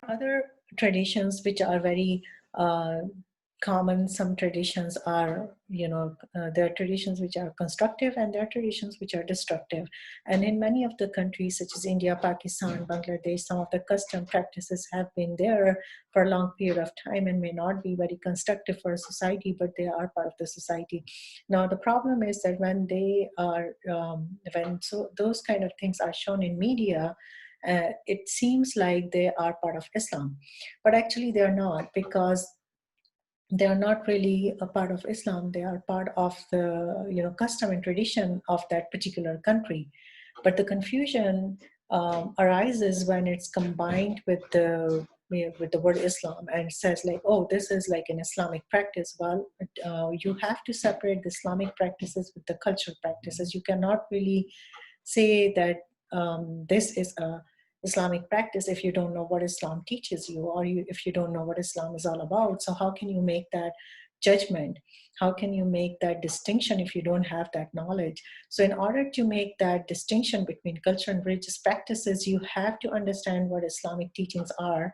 other traditions which are very uh, common. Some traditions are, there are traditions which are constructive and there are traditions which are destructive. And in many of the countries such as India, Pakistan, Bangladesh, some of the custom practices have been there for a long period of time and may not be very constructive for a society, but they are part of the society. Now, the problem is that when they are, those kind of things are shown in media, it seems like they are part of Islam, but actually they are not, because they are not really a part of Islam. They are part of the custom and tradition of that particular country. But the confusion arises when it's combined with the word Islam and says like, oh, this is like an Islamic practice. Well, you have to separate the Islamic practices with the cultural practices. You cannot really say that this is a Islamic practice if you don't know what Islam teaches you, or if you don't know what Islam is all about. So how can you make that judgment? How can you make that distinction if you don't have that knowledge? So in order to make that distinction between culture and religious practices, you have to understand what Islamic teachings are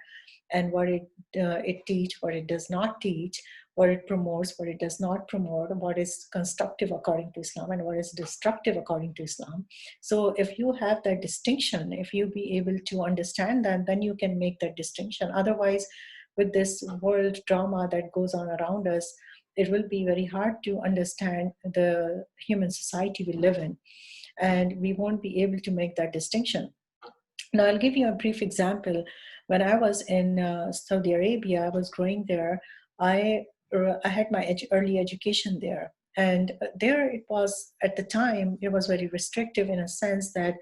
and what it teach, what it does not teach, what it promotes, what it does not promote, what is constructive according to Islam and what is destructive according to Islam. So if you have that distinction, if you be able to understand that, then you can make that distinction. Otherwise, with this world drama that goes on around us, it will be very hard to understand the human society we live in, and we won't be able to make that distinction. Now, I'll give you a brief example. When I was in Saudi Arabia, I was growing there. I had my early education there. And there it was, at the time, it was very restrictive in a sense that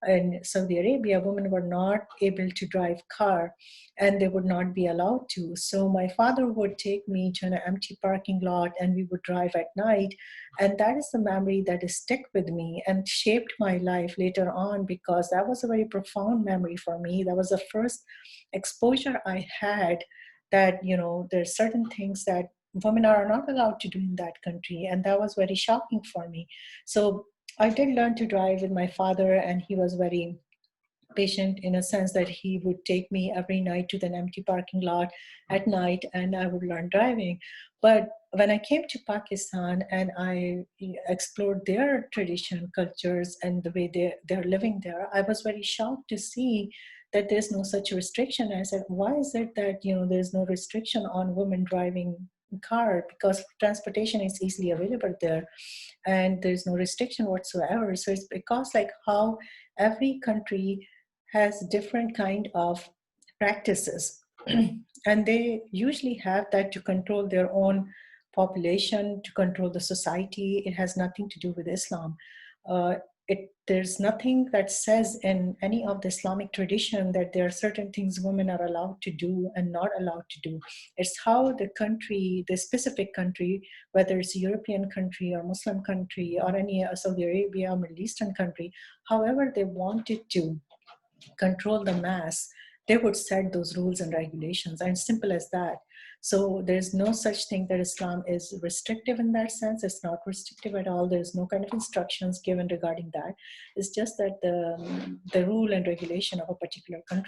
in Saudi Arabia, women were not able to drive car and they would not be allowed to. So my father would take me to an empty parking lot and we would drive at night. And that is the memory that is stuck with me and shaped my life later on, because that was a very profound memory for me. That was the first exposure I had that, there's certain things that women are not allowed to do in that country. And that was very shocking for me. So I did learn to drive with my father, and he was very patient in a sense that he would take me every night to the empty parking lot at night and I would learn driving. But when I came to Pakistan and I explored their tradition, cultures, and the way they're living there, I was very shocked to see that there's no such restriction. I said, why is it that there's no restriction on women driving car? Because transportation is easily available there and there's no restriction whatsoever. So it's because like how every country has different kind of practices and they usually have that to control their own population, to control the society. It has nothing to do with Islam. There's nothing that says in any of the Islamic tradition that there are certain things women are allowed to do and not allowed to do. It's how the country, the specific country, whether it's a European country or Muslim country or any Saudi Arabia or Middle Eastern country, however they wanted to control the mass, they would set those rules and regulations, and simple as that. So there's no such thing that Islam is restrictive in that sense. It's not restrictive at all. There's no kind of instructions given regarding that. It's just that the rule and regulation of a particular country